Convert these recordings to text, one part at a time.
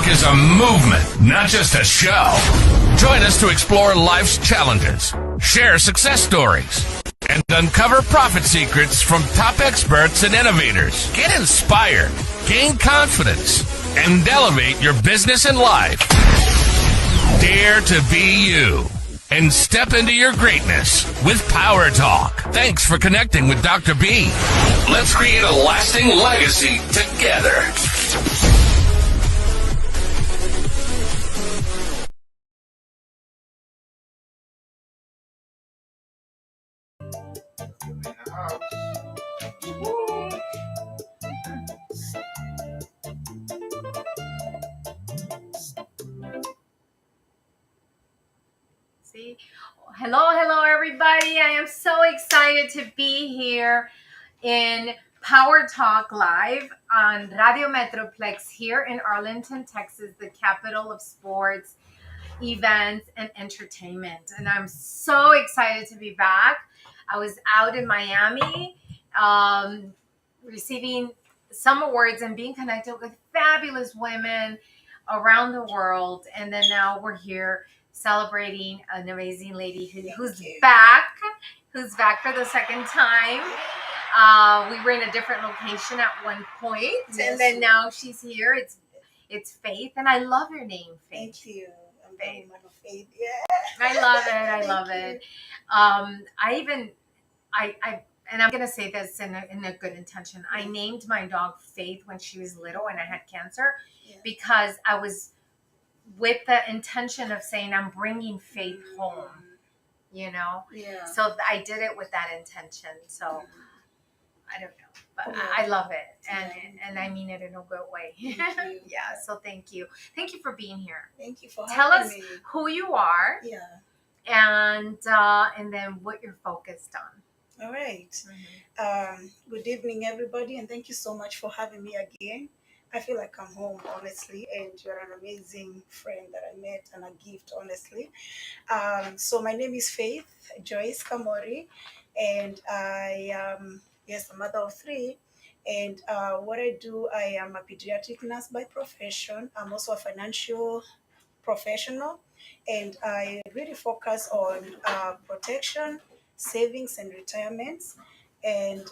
Talk is a movement, not just a show. Join us to explore life's challenges, share success stories, and uncover profit secrets from top experts and innovators. Get inspired, gain confidence, and elevate your business and life. Dare to be you and step into your greatness with Power Talk. Thanks for connecting with Dr. B. Let's create a lasting legacy together. Hello, everybody. I am so excited to be here in Power Talk Live on Radio Metroplex here in Arlington, Texas, the capital of sports, events, and entertainment. And I'm so excited to be back. I was out in Miami receiving some awards and being connected with fabulous women around the world. And then now we're here celebrating an amazing lady who's back for the second time. We were in a different location at one point, and then now she's here. It's Faith, and I love your name, Faith. Thank you. I'm very much Faith. Yeah. I love it. And I'm gonna say this in a good intention. I named my dog Faith when she was little and I had cancer because I was with the intention of saying I'm bringing Faith home, Yeah. So I did it with that intention. So I don't know, but I love it, and I mean it in a good way. Yeah. So thank you for being here. Thank you for Tell having us me. who you are. Yeah. And then what you're focused on. All right. Good evening, everybody, and thank you so much for having me again. I feel like I'm home, honestly, and you're an amazing friend that I met and a gift, honestly. So my name is Faith Joyce Kamori, and I am, a mother of three. And what I do, I am a pediatric nurse by profession. I'm also a financial professional, and I really focus on protection, savings, and retirements. And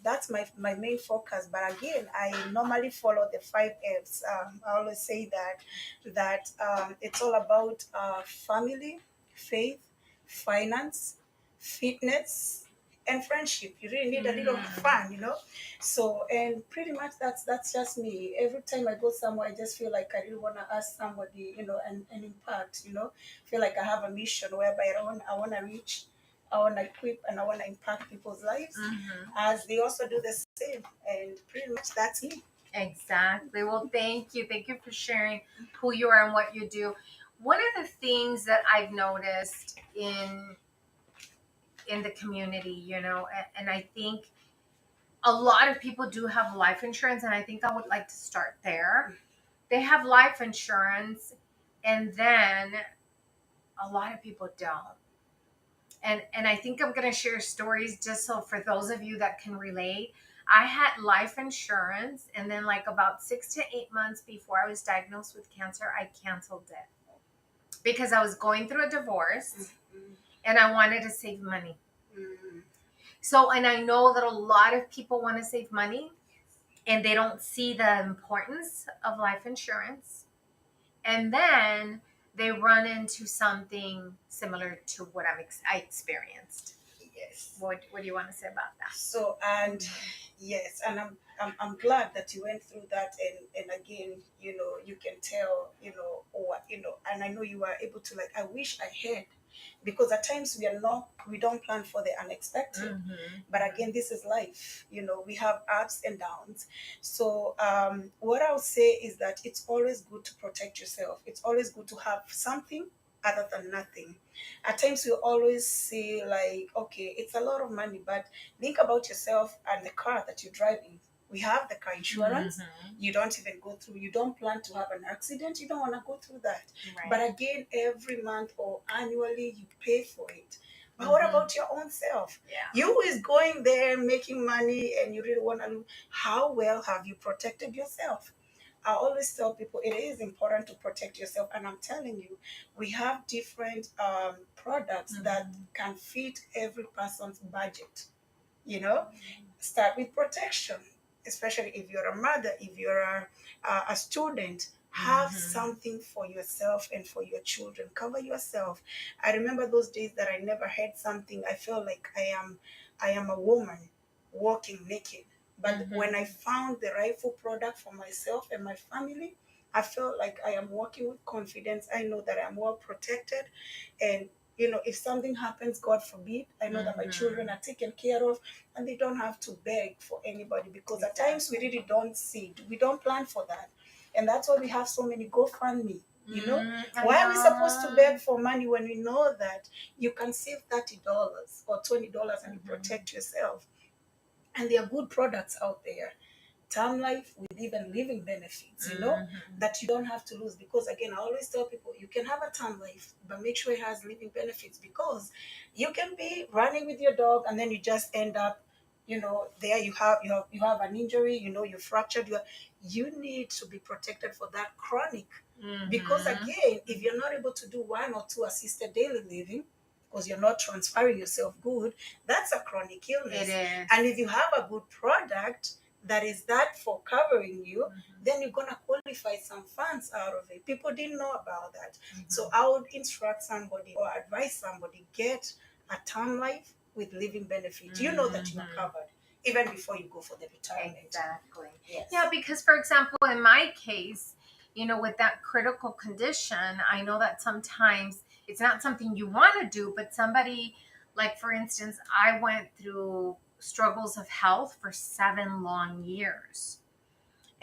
that's my main focus. But again, I normally follow the 5 F's. I always say that it's all about family, faith, finance, fitness, and friendship. You really need a little fun, So, and pretty much that's just me. Every time I go somewhere, I just feel like I really want to ask somebody, and impact, feel like I have a mission whereby I want to reach, I want to equip, and I want to impact people's lives as they also do the same. And pretty much that's me. Exactly. Well, thank you. Thank you for sharing who you are and what you do. One of the things that I've noticed in the community, and I think a lot of people do have life insurance, and I think I would like to start there. They have life insurance, and then a lot of people don't. And I think I'm going to share stories just so for those of you that can relate. I had life insurance, and then like about 6 to 8 months before I was diagnosed with cancer, I canceled it because I was going through a divorce and I wanted to save money. So, and I know that a lot of people want to save money and they don't see the importance of life insurance. And then they run into something similar to what I experienced. Yes. What do you want to say about that? So, and yes, and I'm glad that you went through that, and again, you can tell, and I know you were able to, like, I wish I had, because at times we don't plan for the unexpected. But again, this is life. We have ups and downs. So what I would say is that it's always good to protect yourself. It's always good to have something other than nothing. At times we always say, like, okay, it's a lot of money, but think about yourself and the car that you're driving. We have the car insurance. You don't even go through, you don't plan to have an accident. You don't want to go through that. Right. But again, every month or annually, you pay for it. But what about your own self? Yeah. You is going there making money and you really want to know how well have you protected yourself? I always tell people it is important to protect yourself. And I'm telling you, we have different products that can fit every person's budget. You know, start with protection, especially if you're a mother, if you're a student. Have something for yourself and for your children. Cover yourself. I remember those days that I never had something. I felt like I am a woman walking naked. But when I found the rightful product for myself and my family, I felt like I am walking with confidence. I know that I'm well protected. And, you know, if something happens, God forbid, I know that my children are taken care of and they don't have to beg for anybody, because at times we really don't see, we don't plan for that. And that's why we have so many GoFundMe. You know, why are we supposed to beg for money when we know that you can save $30 or $20 and you protect yourself? And there are good products out there. Term life with even living benefits, you know, that you don't have to lose. Because again, I always tell people you can have a term life, but make sure it has living benefits, because you can be running with your dog and then you just end up, you know, there you have an injury, you know, you fractured you need to be protected for that chronic. Because again, if you're not able to do 1 or 2 assisted daily living, because you're not transferring yourself good, that's a chronic illness. It is. And if you have a good product that is that for covering you, then you're going to qualify some funds out of it. People didn't know about that. So I would instruct somebody or advise somebody, get a term life with living benefits. You know that you are covered even before you go for the retirement. Exactly. Yes. Yeah, because for example, in my case, you know, with that critical condition, I know that sometimes it's not something you want to do, but somebody, like for instance, I went through struggles of health for 7 long years.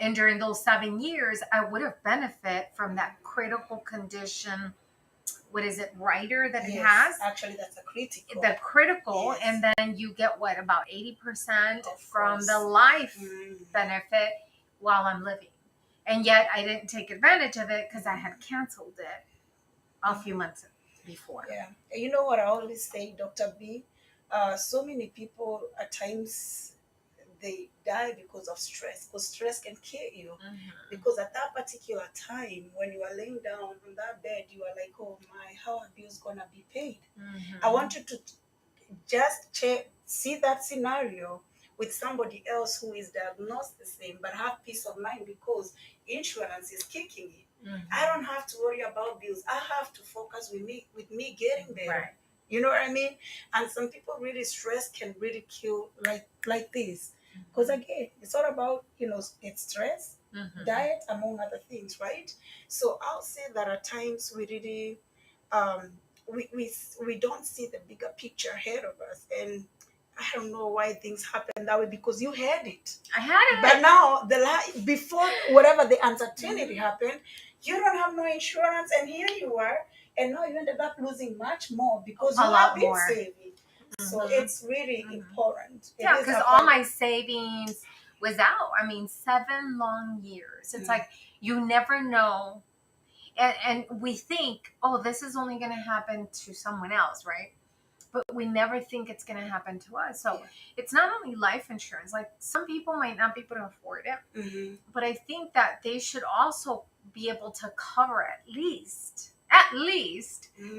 And during those 7 years, I would have benefit from that critical condition. What is it, rider that it has? Actually, that's a critical. The critical, and then you get what, about 80% from the life benefit while I'm living. And yet I didn't take advantage of it because I had canceled it a few months before. Yeah. You know what I always say, Dr. B? So many people at times they die because of stress, because stress can kill you. Because at that particular time, when you are laying down on that bed, you are like, oh my, how are bills gonna be paid? I want you to just see that scenario with somebody else who is diagnosed the same, but have peace of mind because insurance is kicking in. I don't have to worry about bills. I have to focus with me getting better. Right. You know what I mean? And some people really stress can really kill like this. Because again, it's all about, you know, it's stress, diet, among other things, right? So I'll say that at times we really we don't see the bigger picture ahead of us. And I don't know why things happen that way, because you had it. I had it. But now before whatever the uncertainty happened, you don't have no insurance, and here you are, and now you ended up losing much more because you have been saving. So it's really important. Yeah, because all my savings was out. I mean, 7 long years. It's like you never know. And we think, oh, this is only going to happen to someone else, right? But we never think it's going to happen to us. So it's not only life insurance. Like some people might not be able to afford it. But I think that they should also be able to cover at least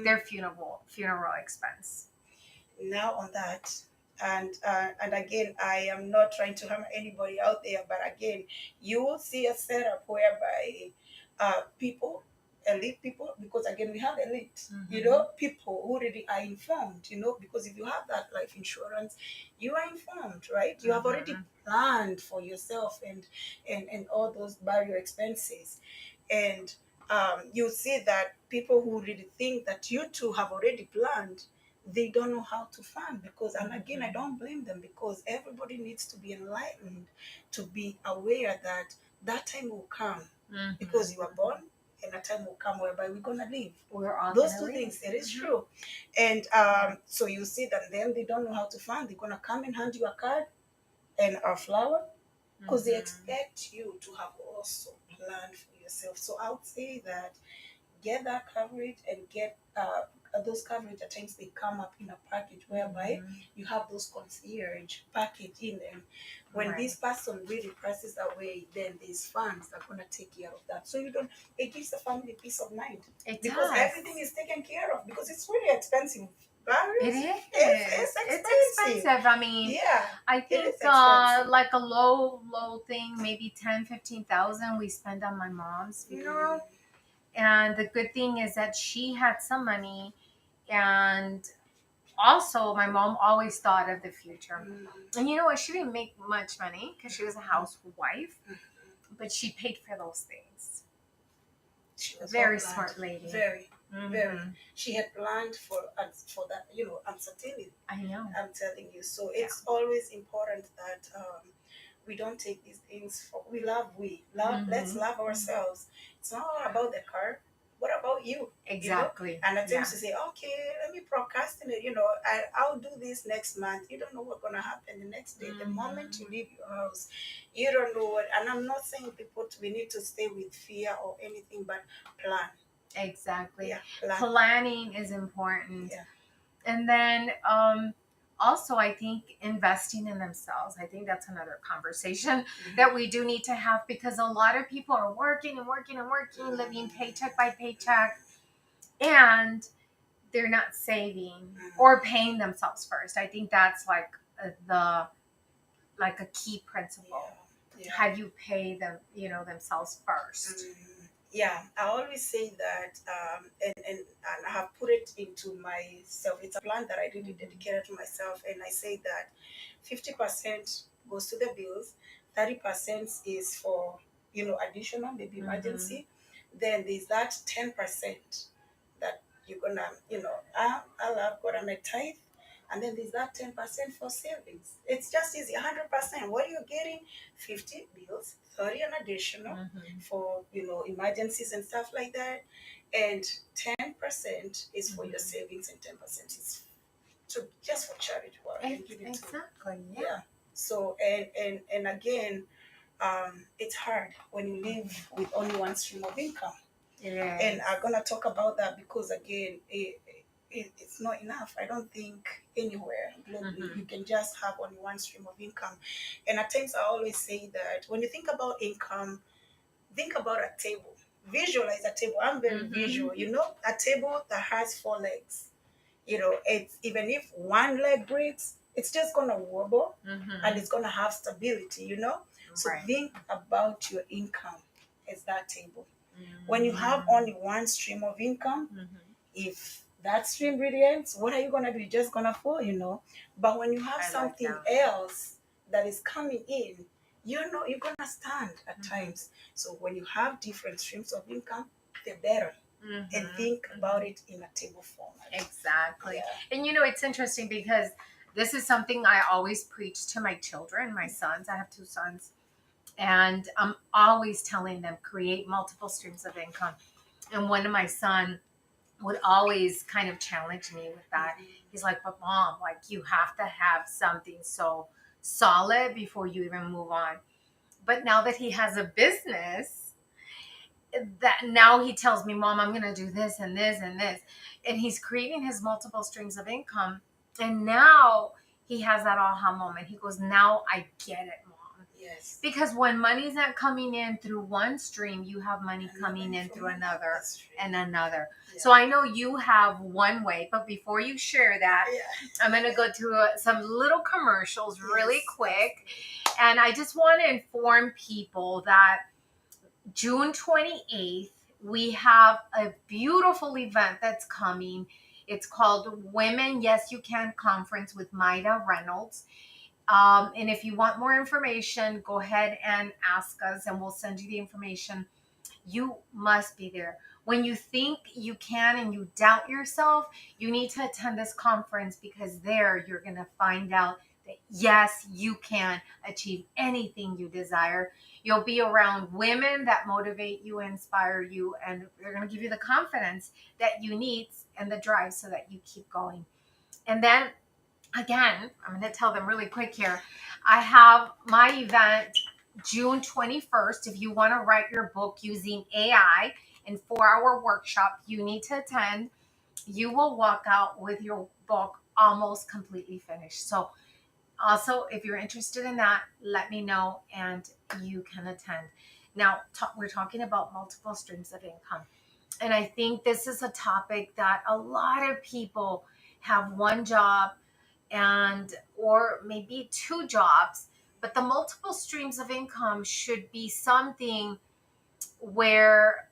their funeral expense. Now on that, and again, I am not trying to harm anybody out there, but again, you will see a setup whereby elite people, because again, we have elite, you know, people who really are informed, you know, because if you have that life insurance, you are informed, right? You have already planned for yourself and all those barrier expenses. And you see that people who really think that you two have already planned, they don't know how to fund, because, and again, I don't blame them, because everybody needs to be enlightened to be aware that that time will come, because you are born, and a time will come whereby we're gonna leave. We're all those two things. It is true. And so you see that them, they don't know how to fund. They're gonna come and hand you a card and a flower, because they expect you to have also planned for yourself. So I would say that get that coverage and get those coverage. At times they come up in a package whereby you have those concierge package in them. When Right. this person really passes away, then these funds are going to take care of that. So you don't, it gives the family peace of mind. It Because does. everything is taken care of, because it's really expensive. It is. It's expensive. It's expensive. I mean, Yeah. I It think is expensive. like a low thing, maybe 10,000-15,000 we spend on my mom's funeral. And the good thing is that she had some money, and also my mom always thought of the future. And you know what? She didn't make much money because she was a housewife, but she paid for those things. She was Very well planned. smart lady. Very, very. Mhm. She had planned for that, uncertainty. I know. I'm telling you. So it's always important that we don't take these things for let's love ourselves. It's not all about the car. What about you? Exactly. And at times you say, okay, let me procrastinate. I'll do this next month. You don't know what's gonna happen the next day. The moment you leave your house, you don't know what. And I'm not saying we need to stay with fear or anything, but plan. Exactly. Yeah, plan. Planning is important. Yeah. And then also, I think investing in themselves. I think that's another conversation that we do need to have, because a lot of people are working and working and working, living paycheck by paycheck, and they're not saving or paying themselves first. I think that's like a key principle. Yeah. Have you pay them, themselves first? Yeah, I always say that, and I have put it into myself. It's a plan that I really dedicated to myself, and I say that 50% goes to the bills, 30% is for additional, maybe emergency. Then there's that 10% that you're gonna I love God, I'm a tithe. And then there's that 10% for savings. It's just easy, 100%. What are you getting? 50 bills, 30 an additional for emergencies and stuff like that, and 10% is for your savings, and 10% is just for charity work. Exactly. Yeah. So and again, it's hard when you live with only one stream of income. Yeah. And I'm gonna talk about that because again, it's not enough. I don't think anywhere globally you can just have only one stream of income. And at times I always say that when you think about income, think about a table. Visualize a table. I'm very visual. A table that has 4 legs. It's even if one leg breaks, it's just gonna wobble and it's gonna have stability. So think about your income as that table. When you have only one stream of income, if that stream really ends, what are you gonna do? You're just gonna fall, But when you have something else that is coming in, you're gonna stand at times. So when you have different streams of income, they're better. And think about it in a table format. Exactly. Yeah. And it's interesting because this is something I always preach to my children, my sons. I have 2 sons. And I'm always telling them, create multiple streams of income. And one of my son would always kind of challenge me with that. He's like, but Mom, you have to have something so solid before you even move on. But now that he has a business, that now he tells me, Mom, I'm going to do this and this and this. And he's creating his multiple streams of income. And now he has that aha moment. He goes, now I get it, Mom. Yes. Because when money's not coming in through one stream, you have money coming in through another and another. Yeah. So I know you have one way, but before you share that, I'm going to go to some little commercials really quick. And I just want to inform people that June 28th, we have a beautiful event that's coming. It's called Women Yes You Can Conference with Maida Reynolds. And if you want more information, go ahead and ask us and we'll send you the information. You must be there. When you think you can and you doubt yourself, you need to attend this conference, because there you're going to find out that yes, you can achieve anything you desire. You'll be around women that motivate you, inspire you, and they're going to give you the confidence that you need and the drive so that you keep going. And then again, I'm going to tell them really quick here. I have my event June 21st. If you want to write your book using AI in 4-hour workshop you need to attend, you will walk out with your book almost completely finished. So also, if you're interested in that, let me know and you can attend. Now, we're talking about multiple streams of income. And I think this is a topic that a lot of people have one job and or maybe two jobs, but the multiple streams of income should be something where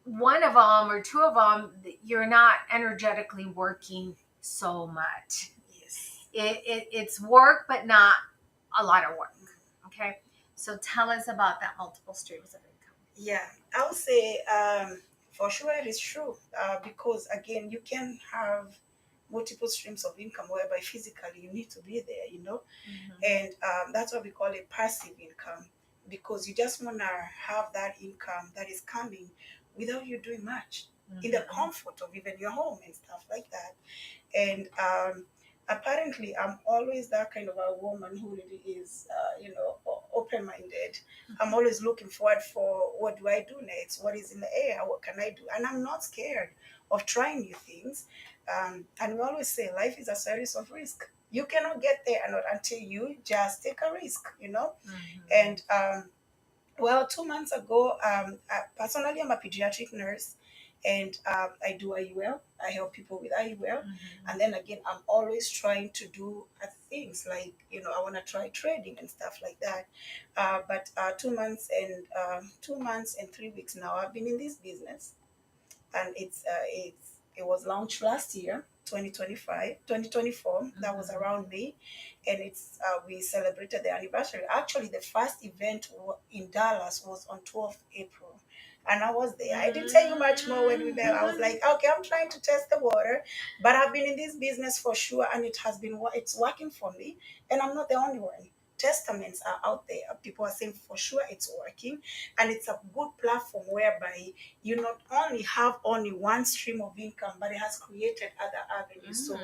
one of them or two of them, you're not energetically working so much. Yes. It's work, but not a lot of work. Okay. So tell us about that multiple streams of income. Yeah, I would say for sure it is true because again, you can have multiple streams of income whereby physically you need to be there, and that's what we call a passive income because you just want to have that income that is coming without you doing much in the comfort of even your home and stuff like that. And apparently I'm always that kind of a woman who really is open-minded. I'm always looking forward for what do I do next, what is in the air, what can I do, and I'm not scared of trying new things. And we always say life is a series of risk. You cannot get there until you just take a risk. And well, 2 months ago, personally, I'm a pediatric nurse, and I do IUL. I help people with IUL, and then again, I'm always trying to do things like I want to try trading and stuff like that. But 2 months and 3 weeks now, I've been in this business, and it was launched last year, 2024. That was around May, and we celebrated the anniversary. Actually, the first event in Dallas was on 12th April, and I was there. I didn't tell you much more when we met. I was like, okay, I'm trying to test the water, but I've been in this business for sure, and it's working for me, and I'm not the only one. Testaments are out there. People are saying for sure it's working, and it's a good platform whereby you not only have only one stream of income, but it has created other avenues. So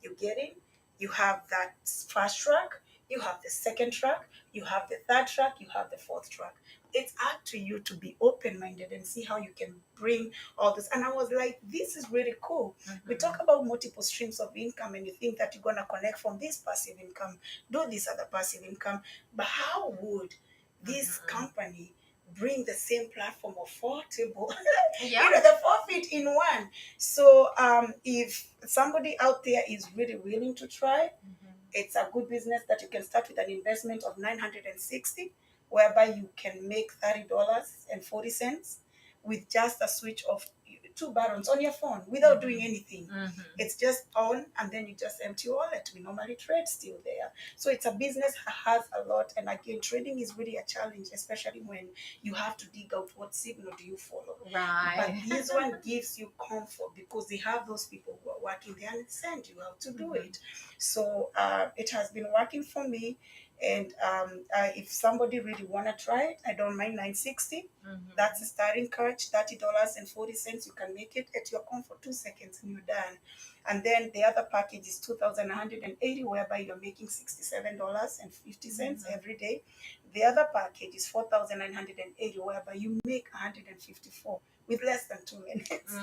you get in, you have that first track, you have the second track, you have the third track, you have the fourth track. It's up to you to be open-minded and see how you can bring all this. And I was like, this is really cool. We talk about multiple streams of income, and you think that you're going to connect from this passive income, do this other passive income. But how would this company bring the same platform of 4 table, the 4 feet in one? So if somebody out there is really willing to try, it's a good business that you can start with an investment of $960, whereby you can make $30.40 with just a switch of 2 buttons on your phone without doing anything. It's just on, and then you just empty your wallet. We normally trade still there. So it's a business that has a lot. And again, trading is really a challenge, especially when you have to dig out what signal do you follow. Right. But this one gives you comfort because they have those people who are working there and send you how to do it. So it has been working for me. And if somebody really want to try it, I don't mind $960. That's the starting coach, $30.40. You can make it at your comfort, 2 seconds, and you're done. And then the other package is $2,180, whereby you're making $67.50 every day. The other package is $4,980, whereby you make $154 with less than 2 minutes,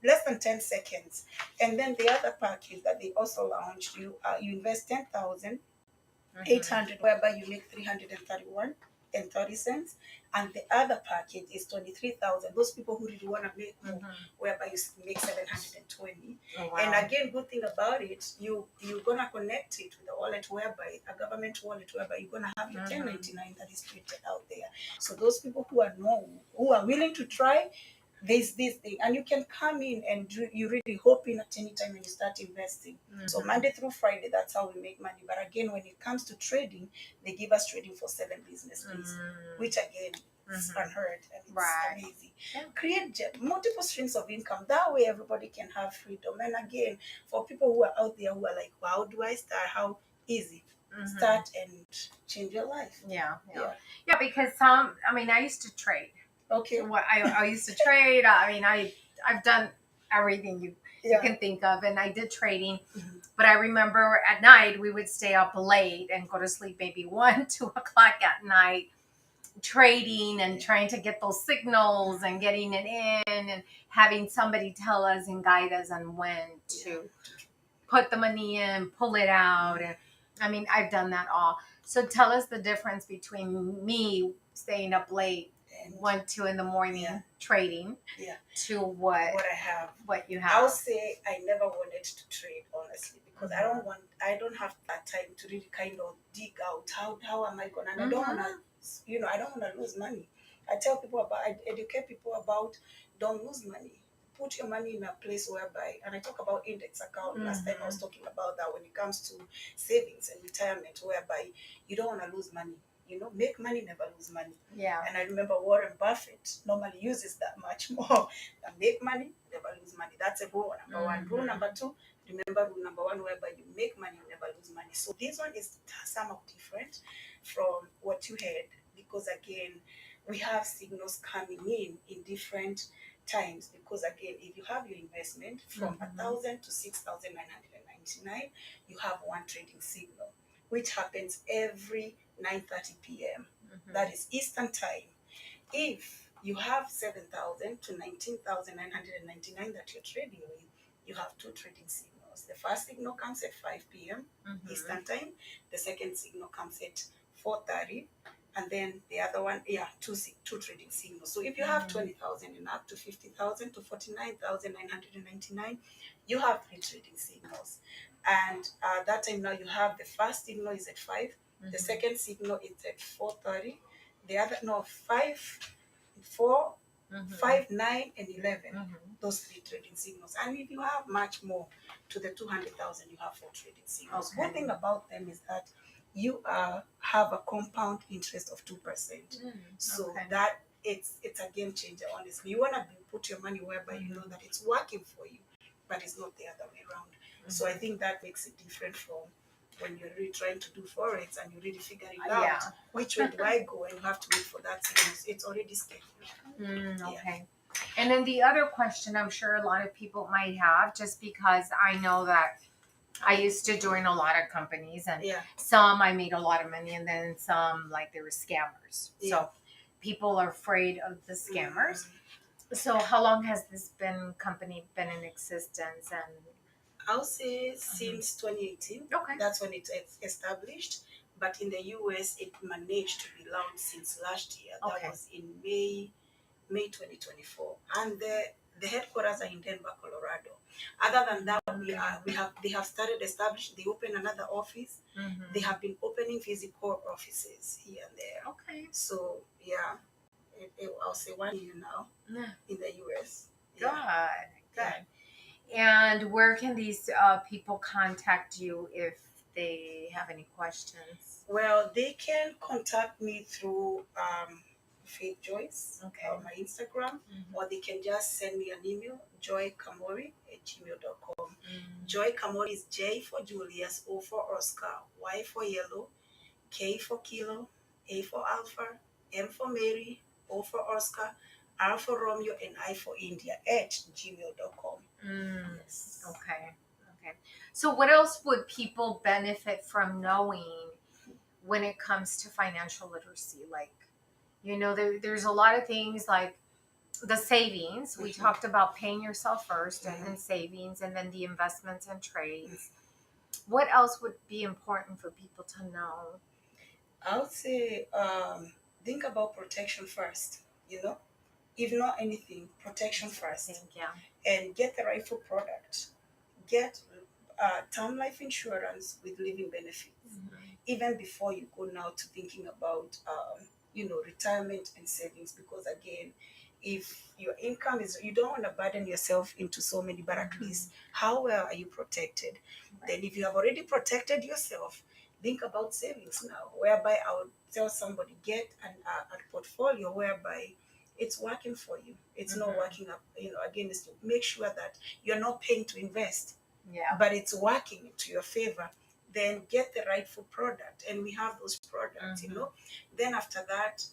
less than 10 seconds. And then the other package that they also launched, you invest $10,800, whereby you make $331.30. And the other package is $23,000. Those people who really want to make more, whereby you make $720. Oh, wow. And again, good thing about it, you're gonna connect it with a wallet, whereby a government wallet, whereby you're gonna have your 1099 that is printed out there. So those people who are willing to try, there's this thing, and you can come in and you really hope in at any time when you start investing. So Monday through Friday, that's how we make money. But again, when it comes to trading, they give us trading for 7 business days, which again is unheard, and it's amazing. Create multiple streams of income. That way, everybody can have freedom. And again, for people who are out there who are like, how do I start? How easy? Start and change your life. Yeah, because I used to trade. Okay. I used to trade. I've done everything you Yeah. can think of. And I did trading, Mhm. but I remember at night we would stay up late and go to sleep maybe 1, 2 o'clock at night, trading and trying to get those signals and getting it in and having somebody tell us and guide us on when to put the money in, pull it out. And I mean, I've done that all. So tell us the difference between me staying up late, And 1, 2 in the morning Yeah. trading, Yeah. to what I have. what you I'll have. say I never wanted to trade, honestly, because I don't have that time to really kind of dig out how am I gonna, and I don't wanna, I don't wanna lose money. I educate people about, don't lose money. Put your money in a place whereby, and I talk about index account. Last time I was talking about that when it comes to savings and retirement, whereby you don't wanna lose money. Make money, never lose money. Yeah. And I remember Warren Buffett normally uses that much more. Make money, never lose money. That's a rule number one. Rule number two, remember rule number one, whereby you make money, never lose money. So this one is somewhat different from what you had, because again, we have signals coming in different times. Because again, if you have your investment from 1,000 to 6,999, you have one trading signal, which happens every 9:30 p.m. That is Eastern time. If you have 7,000 to 19,999 that you're trading with, you have two trading signals. The first signal comes at 5 p.m. Eastern time. The second signal comes at 4:30. And then the other one, two trading signals. So if you have 20,000 and up to 50,000 to 49,999, you have three trading signals. And that time now you have the first signal is at 5. The second signal is at 4:30. The other, 4, 5, 9, and 11. Those three trading signals. And if you have much more to the 200,000, you have 4 trading signals. One thing about them is that you have a compound interest of 2%. So that it's a game changer, honestly. You want to put your money whereby you know that it's working for you, but it's not the other way around. So I think that makes it different from when you're really trying to do forex and you're really figuring out which way do I go, and you have to wait for that signal. It's already scheduled. Okay. And then the other question I'm sure a lot of people might have, just because I know that I used to join a lot of companies, and some I made a lot of money, and then some, like, they were scammers. So people are afraid of the scammers. So how long has this company been in existence? And I'll say since 2018. Okay. That's when it's established. But in the US, it managed to be launched since last year. That was in May 2024. And the headquarters are in Denver, Colorado. Other than that, they have started establishing. They opened another office. They have been opening physical offices here and there. Okay. So I'll say 1 year now in the US. Good. And where can these people contact you if they have any questions? Well, they can contact me through Faith Joyce on my Instagram, or they can just send me an email, joykamori@gmail.com. Joy Kamori is J for Julius, O for Oscar, Y for Yellow, K for Kilo, A for Alpha, M for Mary, O for Oscar, R for Romeo, and I for India @gmail.com. Yes. Okay. So what else would people benefit from knowing when it comes to financial literacy? Like, there's a lot of things like the savings. We talked about paying yourself first, and then savings, and then the investments and trades. What else would be important for people to know? I would say think about protection first. If not anything, protection first. And get the rightful product. Get term life insurance with living benefits. Even before you go now to thinking about retirement and savings, because again, if your income is, you don't want to burden yourself into so many, but at least how well are you protected? Then if you have already protected yourself, think about savings now, whereby I would tell somebody, get a portfolio whereby it's working for you. It's not working up, again, is to make sure that you're not paying to invest, but it's working to your favor. Then get the rightful product, and we have those products. Then after that,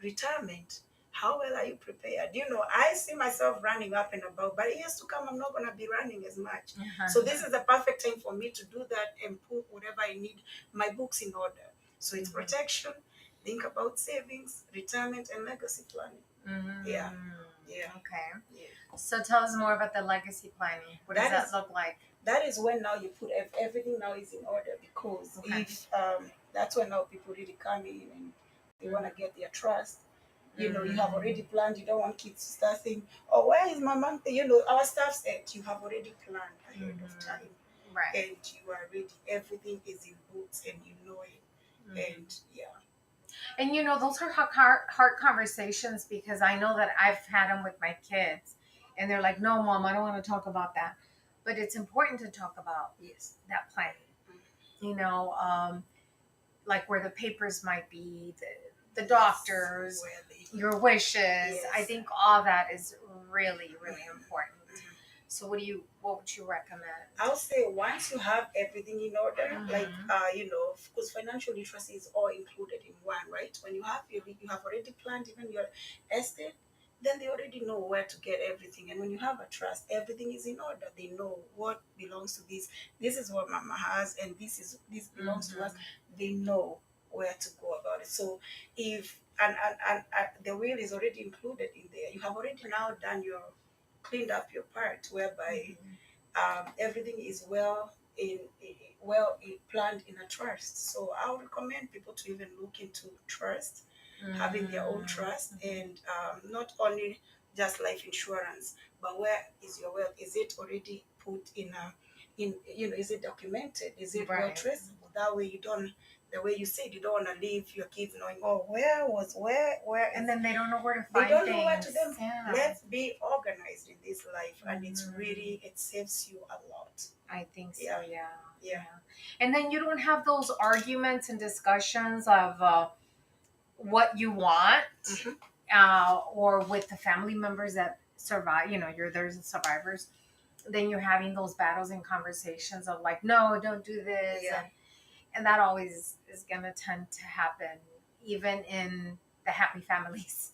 retirement. How well are you prepared? I see myself running up and about, but years to come, I'm not going to be running as much. So this is the perfect time for me to do that and put whatever I need, my books in order. So it's protection, think about savings, retirement, and legacy planning. Yeah. Okay. Yeah. So tell us more about the legacy planning. What does that look like? That is when now you put everything now is in order, because if that's when now people really come in and they want to get their trust. You have already planned. You don't want kids to start saying, "Oh, where is my mom?" Our staff said you have already planned ahead of time, right? And you are ready. Everything is in books, and you know it. And And those are hard conversations, because I know that I've had them with my kids, and they're like, "No, Mom, I don't want to talk about that." But it's important to talk about that planning. Like where the papers might be, the doctors, your wishes. I think all that is really, really important. So what would you recommend? I'll say once you have everything in order, like because financial literacy is all included in one, right? When you have you have already planned even your estate, then they already know where to get everything. And when you have a trust, everything is in order. They know what belongs to this. This is what Mama has, and this belongs to us. They know where to go about it. So if and the will is already included in there. You have already now cleaned up your part, whereby everything is well planned in a trust. So I would recommend people to even look into trust, having their own trust, and not only just life insurance, but where is your wealth? Is it already put is it documented? Is it well traceable? That way the way you said, you don't want to leave your kids knowing, oh, where, and then they don't know where to find things. They don't things. know where to them. Yeah. Let's be organized in this life, and it saves you a lot. I think so. Yeah. And then you don't have those arguments and discussions of what you want, or with the family members that survive. There's the survivors. Then you're having those battles and conversations of like, no, don't do this. And that always is going to tend to happen, even in the happy families,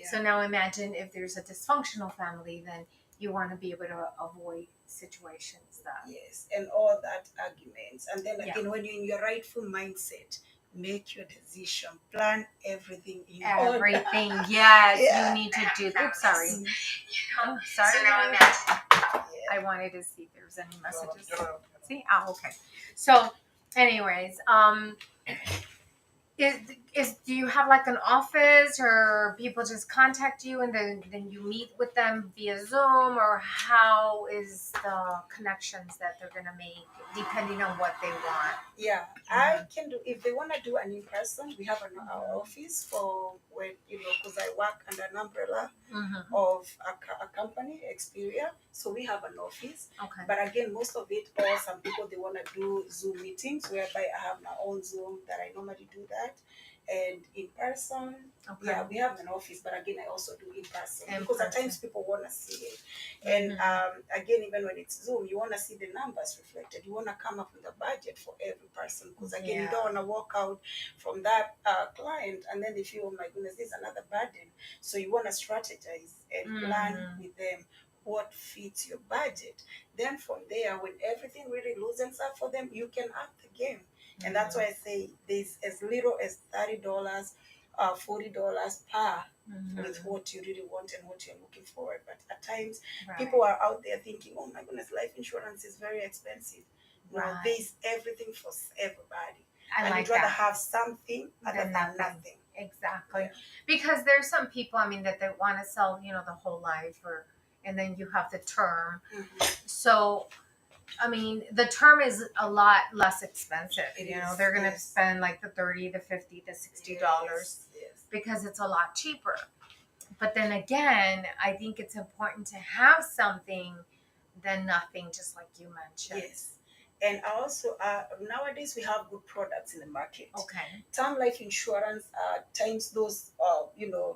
So now imagine if there's a dysfunctional family, then you want to be able to avoid situations that. Yes, and all that arguments. And then again, when you're in your rightful mindset, make your decision, plan everything in order. Yes, you need to do that. Oops, sorry. Sorry. So now imagine. I wanted to see if there was any messages. See? Oh, okay. So, anyways, do you have like an office, or people just contact you and then you meet with them via Zoom, or how is the connections that they're gonna make depending on what they want? Yeah, I can do, if they want to do an in-person, we have our office for when, because I work under an umbrella of a company, Xperia, so we have an office. Okay. But again, most of it, or some people, they want to do Zoom meetings, whereby I have my own Zoom that I normally do that. And in person, we have an office, but again, I also do in person, because at times people want to see it. And again, even when it's Zoom, you want to see the numbers reflected. You want to come up with a budget for every person, because again, you don't want to walk out from that client and then they feel, oh my goodness, this is another burden. So you want to strategize and plan with them what fits your budget. Then from there, when everything really loosens up for them, you can up the game. And that's why I say there's as little as $30, $40 per with what you really want and what you're looking for. But at times, people are out there thinking, oh my goodness, life insurance is very expensive. Now, there's everything for everybody. And you'd rather have something other than nothing. Exactly. Yeah. Because there's some people, that they want to sell, the whole life, and then you have the term. So, the term is a lot less expensive. They're going to spend like the $30, the $50, the $60 because it's a lot cheaper. But then again, I think it's important to have something than nothing, just like you mentioned. Yes. And also, nowadays we have good products in the market. Okay. Term life insurance, times those,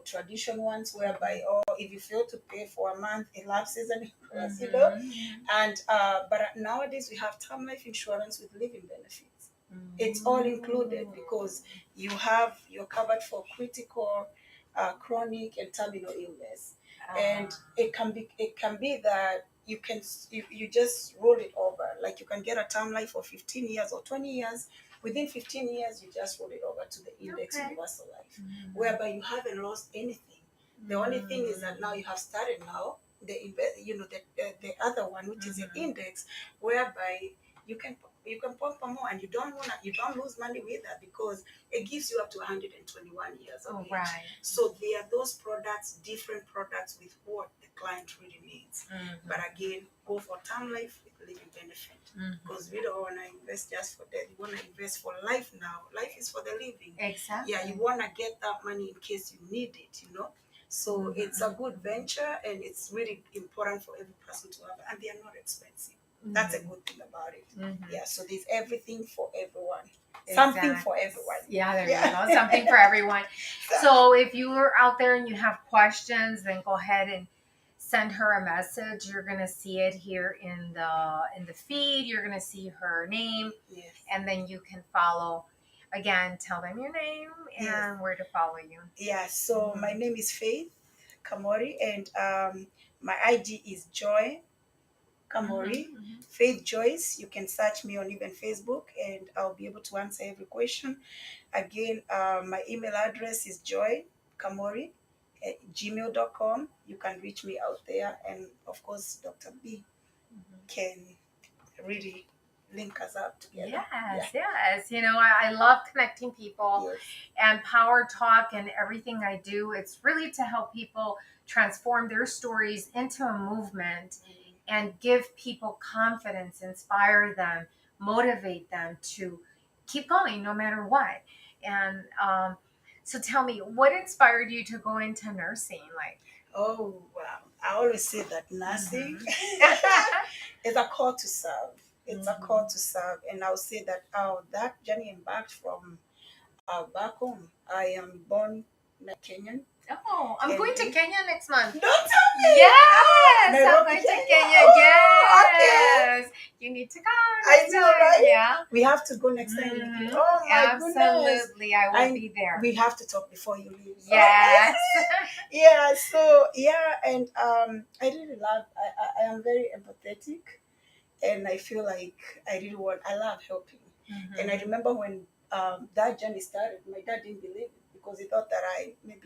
traditional ones whereby, if you fail to pay for a month, it lapses and And, but nowadays we have term life insurance with living benefits. It's all included, because you're covered for critical chronic and terminal illness. And it can be that you just roll it over. Like you can get a term life for 15 years or 20 years. Within 15 years, you just roll it over to the index universal life, whereby you haven't lost anything. The only thing is that now you have started now the other one, which is your index, whereby you can pump for more, and you don't lose money with that, because it gives you up to 121 years of age. Right. So there are those products, different products with what the client really needs. But again, go for term life with living benefit, because we don't want to invest just for death. We want to invest for life now. Life is for the living. Exactly. Yeah, you want to get that money in case you need it, So it's a good venture, and it's really important for every person to have, and they are not expensive. That's a good thing about it. Yeah, so there's everything for everyone. Something for everyone. Yeah, there you go. Something for everyone. So if you are out there and you have questions, then go ahead and send her a message. You're gonna see it here in the feed. You're gonna see her name, and then you can follow. Again, tell them your name and where to follow you. Yeah, so my name is Faith Kamori, and my ID is Joy Kamori, Faith Joyce. You can search me on even Facebook, and I'll be able to answer every question. Again, my email address is joykamori@gmail.com. You can reach me out there, and of course, Dr. B can really link us up together. Yes. I love connecting people, and Power Talk and everything I do, it's really to help people transform their stories into a movement and give people confidence, inspire them, motivate them to keep going no matter what. And so tell me, what inspired you to go into nursing? Oh, wow. I always say that nursing is a call to serve. It's a call to serve. And I'll say that that journey embarked from back home. I am born Kenyan. Oh, I'm going to Kenya next month. Don't tell me. Yes, I'm Nairobi, going to Kenya. Kenya. Oh, Yes. okay. You need to come. I know, right? Yeah. We have to go next time. Oh, my goodness. Absolutely. I will be there. We have to talk before you leave. Yes. And I really love, I am very empathetic, and I feel like I love helping. And I remember when that journey started, my dad didn't believe it, because he thought that I need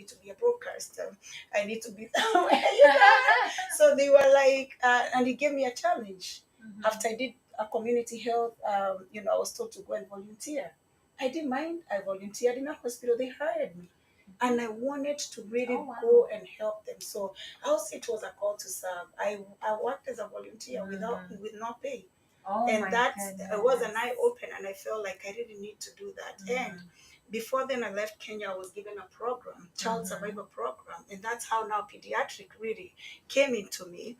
to be a broadcaster. I need to be So they were like, and he gave me a challenge. After I did a community health, I was told to go and volunteer. I didn't mind. I volunteered in a hospital. They hired me. And I wanted to really go and help them. So it was a call to serve. I worked as a volunteer with no pay. And it was an eye open, and I felt like I really need to do that. And before then I left Kenya, I was given a program, child survival program, and that's how now pediatric really came into me.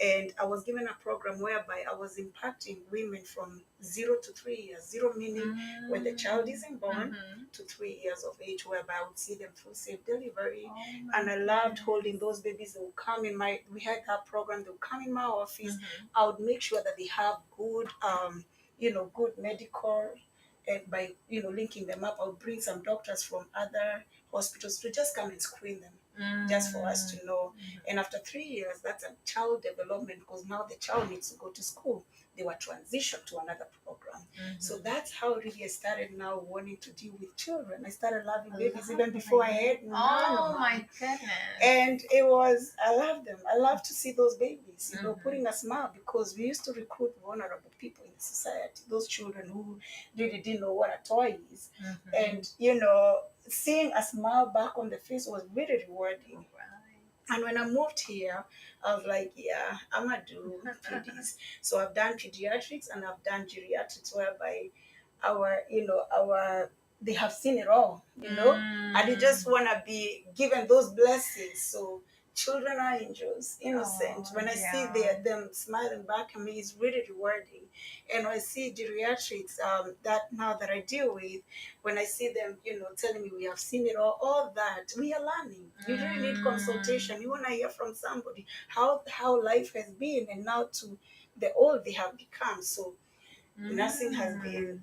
And I was given a program whereby I was impacting women from 0 to 3 years, 0 meaning when the child isn't born to 3 years of age, whereby I would see them through safe delivery. And I loved holding those babies. They would come we had that program, they would come in my office. I would make sure that they have good good medical, and by linking them up, I'll bring some doctors from other hospitals to just come and screen them, just for us to know. And after 3 years, that's a child development, because now the child needs to go to school. They were transitioned to another program. So that's how really I started now wanting to deal with children. I started loving babies even before I had none. Oh my goodness. And I love them. I love to see those babies, putting a smile, because we used to recruit vulnerable people in the society, those children who really didn't know what a toy is. And, seeing a smile back on the face was really rewarding. And when I moved here, I was like, I'm going to do peds. So I've done pediatrics and I've done geriatrics, whereby they have seen it all, and they just want to be given those blessings. So children are angels, innocent. When I see them smiling back at me, it's really rewarding. And when I see geriatrics, that I deal with, when I see them, telling me we have seen it all that, we are learning. You really need consultation. You want to hear from somebody how life has been, and now to the old they have become. So nursing has been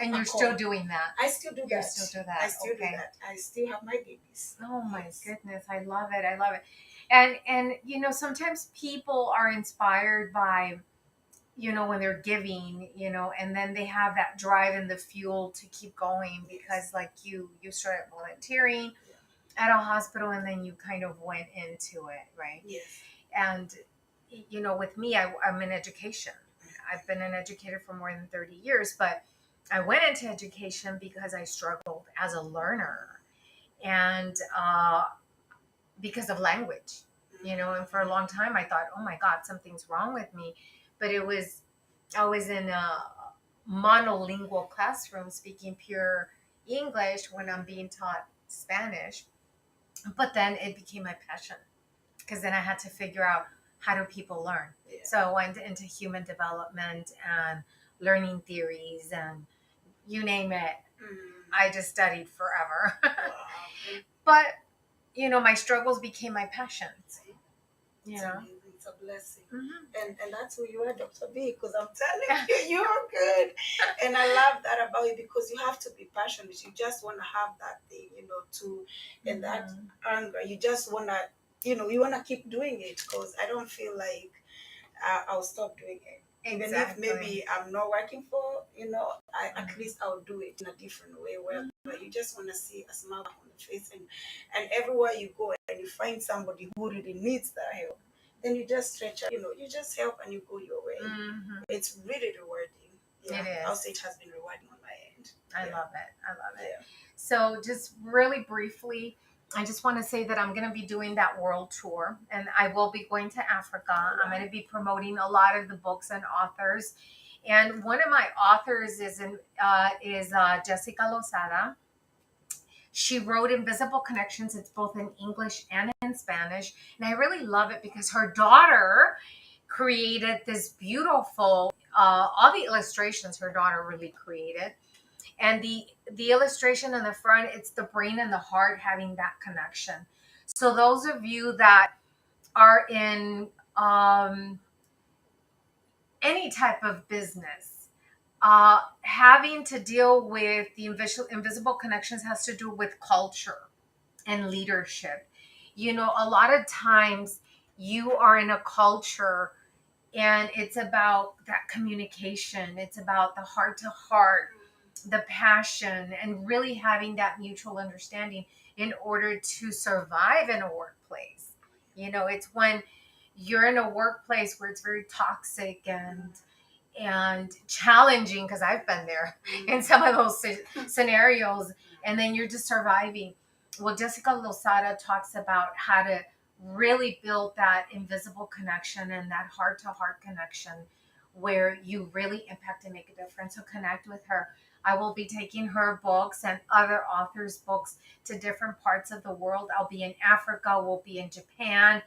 And you're a still call. doing that. I still do You that. still do that. I still do Okay. that. I still have my babies. Oh my Yes. goodness, I love it. I love it. And you know, sometimes people are inspired by, you know, when they're giving, you know, and then they have that drive and the fuel to keep going because like you started volunteering at a hospital and then you kind of went into it, right? Yes. And you know, with me, I'm in education. I've been an educator for more than 30 years, but I went into education because I struggled as a learner and because of language, you know, and for a long time I thought, oh my God, something's wrong with me. But I was in a monolingual classroom speaking pure English when I'm being taught Spanish. But then it became my passion because then I had to figure out how do people learn. Yeah. So I went into human development and learning theories and you name it. I just studied forever. But, you know, my struggles became my passions. You It's know? amazing. It's a blessing. Mm-hmm. And that's who you are, Dr. B, because I'm telling you, you're good. And I love that about you because you have to be passionate. You just want to have that thing, you know, and that anger. You just want to, you know, you want to keep doing it because I don't feel like I'll stop doing it. Exactly. Even if maybe I'm not working for, you know, at least I'll do it in a different way where but you just want to see a smile on the face and everywhere you go and you find somebody who really needs that help, then you just stretch out, you know, you just help and you go your way. It's really rewarding. Yeah. It is. I'll say it has been rewarding on my end. I love it. I love it. Yeah. So just really briefly, I just want to say that I'm going to be doing that world tour and I will be going to Africa. I'm going to be promoting a lot of the books and authors. And one of my authors is Jessica Lozada. She wrote Invisible Connections. It's both in English and in Spanish. And I really love it because her daughter created this beautiful, all the illustrations her daughter really created. And the illustration in the front, it's the brain and the heart having that connection. So those of you that are in any type of business, having to deal with the invisible connections has to do with culture and leadership. You know, a lot of times you are in a culture and it's about that communication. It's about the heart to heart, the passion, and really having that mutual understanding in order to survive in a workplace. You know, it's when you're in a workplace where it's very toxic and challenging, because I've been there in some of those scenarios, and then you're just surviving. Well, Jessica Lozada talks about how to really build that invisible connection and that heart-to-heart connection where you really impact and make a difference. So connect with her. I will be taking her books and other authors' books to different parts of the world. I'll be in Africa. We'll be in Japan.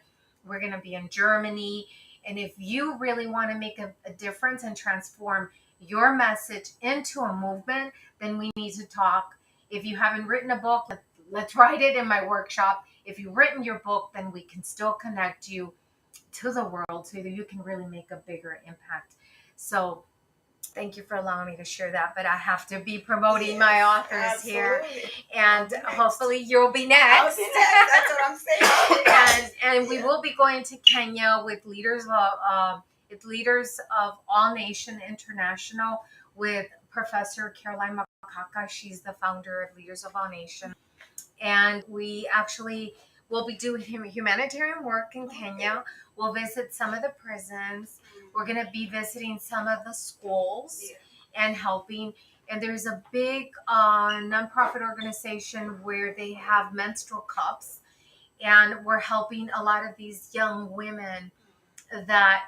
We're going to be in Germany. And if you really want to make a difference and transform your message into a movement, then we need to talk. If you haven't written a book, let's write it in my workshop. If you've written your book, then we can still connect you to the world so that you can really make a bigger impact. So thank you for allowing me to share that, but I have to be promoting my authors here, and hopefully you'll be next. I'll be next. That's what I'm saying. and we will be going to Kenya with leaders of All Nation International with Professor Caroline Makaka. She's the founder of Leaders of All Nation, and we actually will be doing humanitarian work in Kenya. We'll visit some of the prisons. We're going to be visiting some of the schools and helping. And there's a big nonprofit organization where they have menstrual cups. And we're helping a lot of these young women that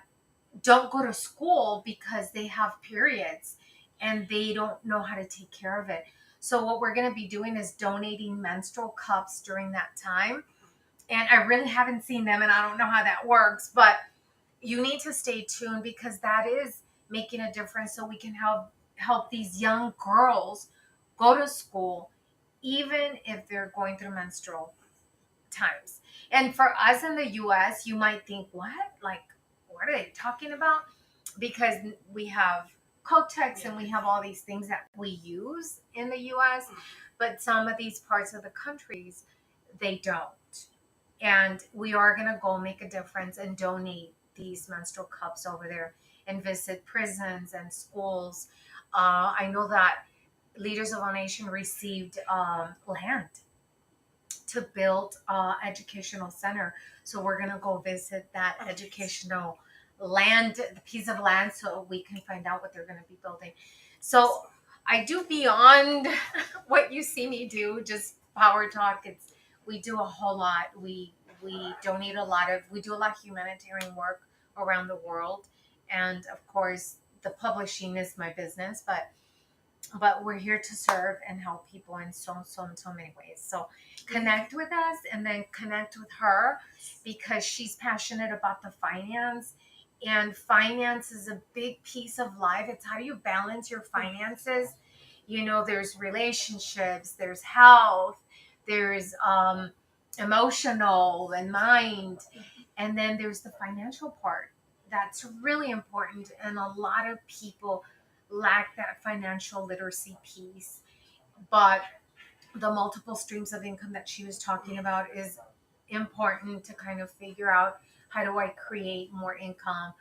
don't go to school because they have periods and they don't know how to take care of it. So what we're going to be doing is donating menstrual cups during that time. And I really haven't seen them and I don't know how that works, but you need to stay tuned because that is making a difference so we can help these young girls go to school, even if they're going through menstrual times. And for us in the US, you might think, what? Like, what are they talking about? Because we have Kotex, and we have all these things that we use in the U.S., but some of these parts of the countries, they don't. And we are going to go make a difference and donate these menstrual cups over there and visit prisons and schools. I know that Leaders of Our Nation received land to build educational center. So we're going to go visit that educational land, the piece of land, so we can find out what they're going to be building. So I do beyond what you see me do, just power talk. We do a whole lot. We donate a lot we do a lot of humanitarian work around the world. And of course, the publishing is my business, but we're here to serve and help people in so many ways. So connect with us, and then connect with her, because she's passionate about the finance. And finance is a big piece of life. It's how do you balance your finances? You know, there's relationships, there's health, there's emotional and mind, and then there's the financial part. That's really important, and a lot of people lack that financial literacy piece. But the multiple streams of income that she was talking about is important to kind of figure out, how do I create more income,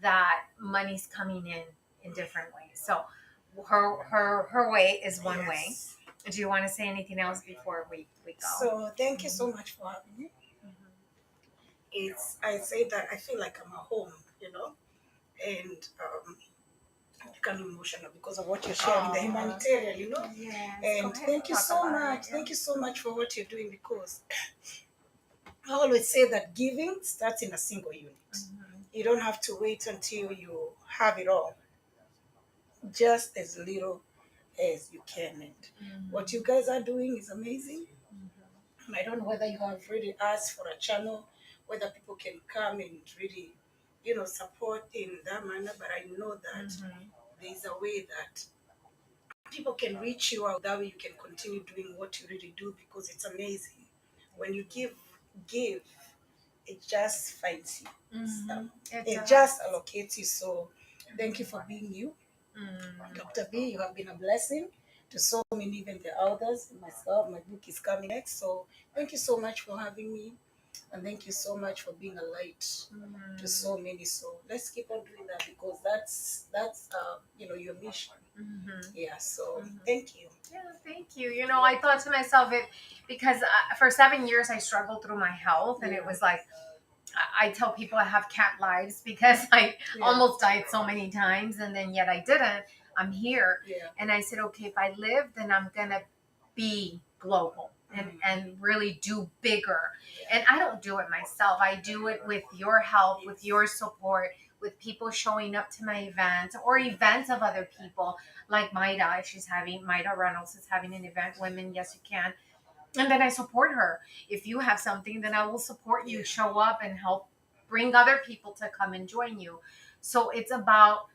that money's coming in different ways. So her way is one way. Do you want to say anything else before we go? So thank you so much for having me. I say that I feel like I'm at home, and kind of emotional because of what you're sharing, the humanitarian, Yes. And thank you so much. Thank you so much for what you're doing, because I always say that giving starts in a single unit. You don't have to wait until you have it all. Just as little as you can. And what you guys are doing is amazing. I don't know whether you have really asked for a channel, whether people can come and really, support in that manner, but I know that there's a way that people can reach you out. That way you can continue doing what you really do, because it's amazing. When you give, it just finds you. So it just allocates you. So thank you for being you. Dr. B, you have been a blessing to so many, even the others, myself. My book is coming next. So thank you so much for having me. And thank you so much for being a light to so many. So let's keep on doing that, because that's your mission. Yeah. So thank you. Yeah, thank you. I thought to myself, because for 7 years I struggled through my health, and it was like, I tell people I have cat lives, because I almost died so many times, and then yet I didn't. I'm here. And I said, okay, if I live, then I'm going to be global and really do bigger. And I don't do it myself. I do it with your help, with your support, with people showing up to my events or events of other people, like Maida. Maida Reynolds is having an event, Women Yes You Can. And then I support her. If you have something, then I will support you. Show up and help bring other people to come and join you. So it's about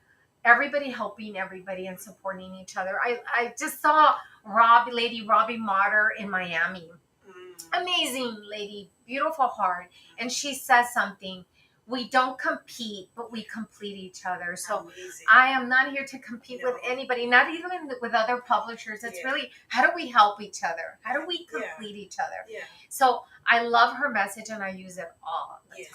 everybody helping everybody and supporting each other. I just saw Lady Robbie Martyr in Miami. Amazing lady, beautiful heart. And she says something. We don't compete, but we complete each other. So amazing. I am not here to compete with anybody, not even with other publishers. It's really, how do we help each other? How do we complete each other? So I love her message, and I use it all the time.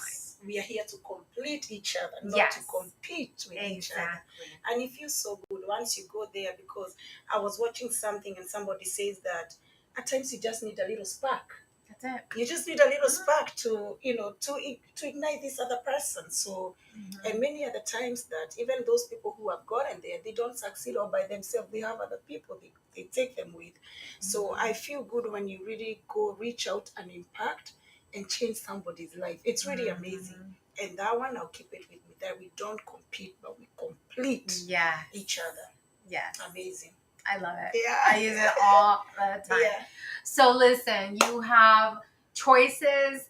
We are here to complete each other, not to compete with each other. And it feels so good once you go there, because I was watching something and somebody says that at times you just need a little spark. That's it. You just need a little spark to ignite this other person. So, and many other times that even those people who have gotten there, they don't succeed all by themselves. They have other people they take them with. So I feel good when you really go reach out and impact and change somebody's life. It's really amazing. And that one, I'll keep it with me, that we don't compete, but we complete each other. Yeah. Amazing. I love it. Yeah. I use it all the time. Yeah. So listen, you have choices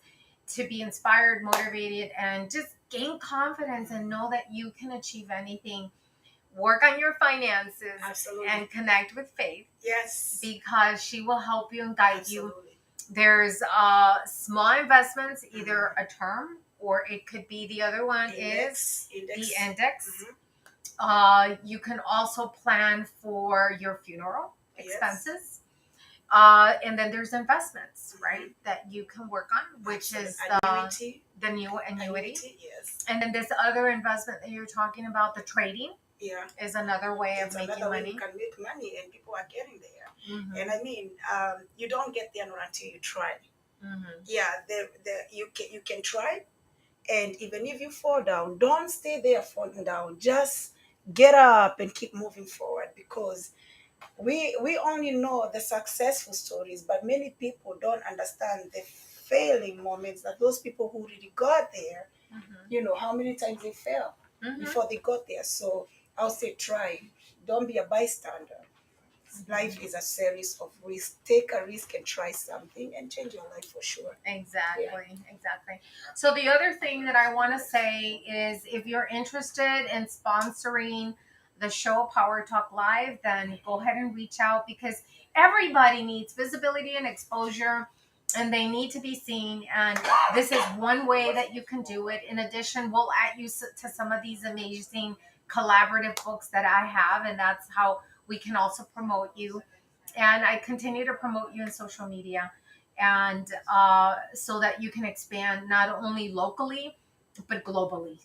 to be inspired, motivated, and just gain confidence and know that you can achieve anything. Work on your finances. Absolutely. And connect with Faith. Yes. Because she will help you and guide Absolutely. you. There's small investments, either a term, or it could be the other one is the index. You can also plan for your funeral expenses. And then there's investments, right, that you can work on, which is the new annuity. Yes. And then this other investment that you're talking about, the trading, is another way of making money. You can make money, and people are getting there. And I mean, you don't get there until you try. Yeah, you can try, and even if you fall down, don't stay there falling down. Just get up and keep moving forward, because we only know the successful stories, but many people don't understand the failing moments, that those people who really got there, you know, how many times they fell before they got there. So I'll say try. Don't be a bystander. Life is a series of risks. Take a risk and try something and change your life for sure. Exactly. So the other thing that I want to say is, if you're interested in sponsoring the show Power Talk Live, then go ahead and reach out, because everybody needs visibility and exposure, and they need to be seen. And this is one way that you can do it. In addition, we'll add you to some of these amazing collaborative books that I have, and that's how we can also promote you. And I continue to promote you in social media, and so that you can expand not only locally, but globally.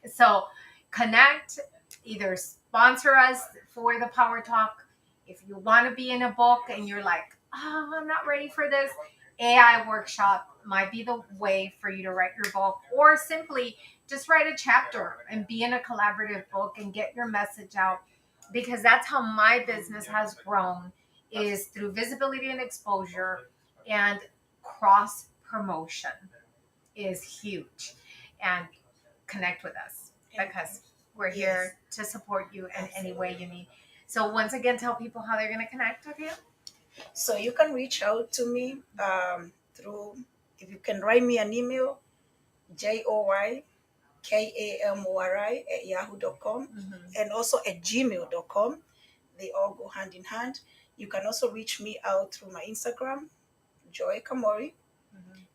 So connect, either sponsor us for the Power Talk. If you want to be in a book and you're like, oh, I'm not ready for this, AI workshop might be the way for you to write your book, or simply just write a chapter and be in a collaborative book and get your message out. Because that's how my business has grown, is through visibility and exposure, and cross promotion is huge. And connect with us, because we're here to support you in any way you need. So once again, tell people how they're going to connect with you. So you can reach out to me through, if you can write me an email, joykamori@yahoo.com, and also at gmail.com. They all go hand in hand. You can also reach me out through my Instagram, Joy Kamori.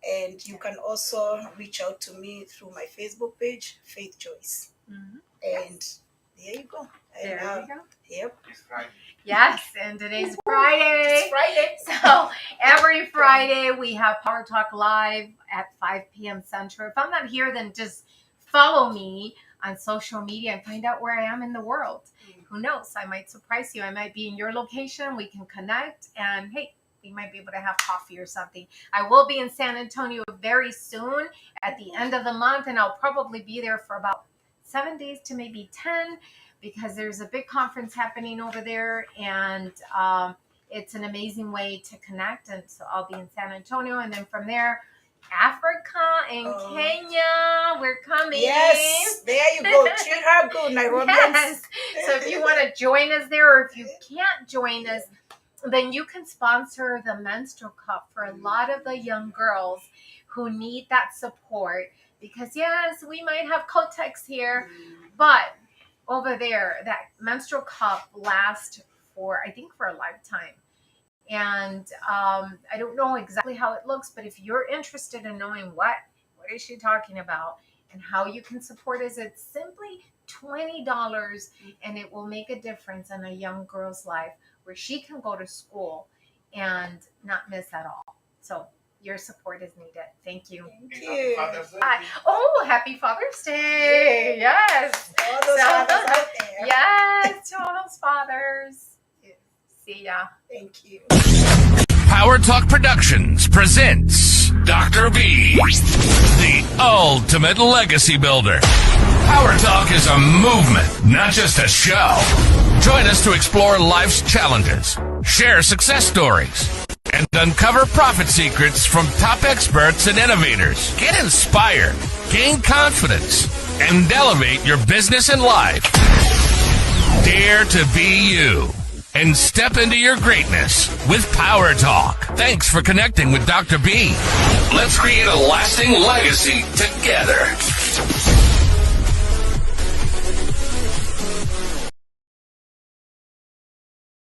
And you can also reach out to me through my Facebook page, Faith Joyce. And there you go. And, there you go. Yep. It's Friday. Yes, and today's Friday. It's Friday. So every Friday we have Power Talk Live at 5 p.m. Central. If I'm not here, then just follow me on social media and find out where I am in the world. Who knows? I might surprise you. I might be in your location. We can connect, and hey, we might be able to have coffee or something. I will be in San Antonio very soon at the end of the month, and I'll probably be there for about 7 days to maybe 10, because there's a big conference happening over there, and it's an amazing way to connect. And so I'll be in San Antonio, and then from there, Africa and Kenya, we're coming. Yes, there you go. Treat her good, Nairobians. Yes. So if you want to join us there, or if you can't join us, then you can sponsor the menstrual cup for a lot of the young girls who need that support. Because yes, we might have Kotex here, but over there, that menstrual cup lasts for, I think, for a lifetime. And I don't know exactly how it looks, but if you're interested in knowing what is she talking about and how you can support us, it's simply $20, and it will make a difference in a young girl's life, where she can go to school and not miss at all. So your support is needed. Thank you. Thank you. Oh, happy Father's Day. Yes. All those fathers out there. Yes, to all those fathers. See ya. Thank you. Power Talk Productions presents Dr. B, the ultimate legacy builder. Power Talk is a movement, not just a show. Join us to explore life's challenges, share success stories, and uncover profit secrets from top experts and innovators. Get inspired, gain confidence, and elevate your business and life. Dare to be you and step into your greatness with Power Talk. Thanks for connecting with Dr. B. Let's create a lasting legacy together.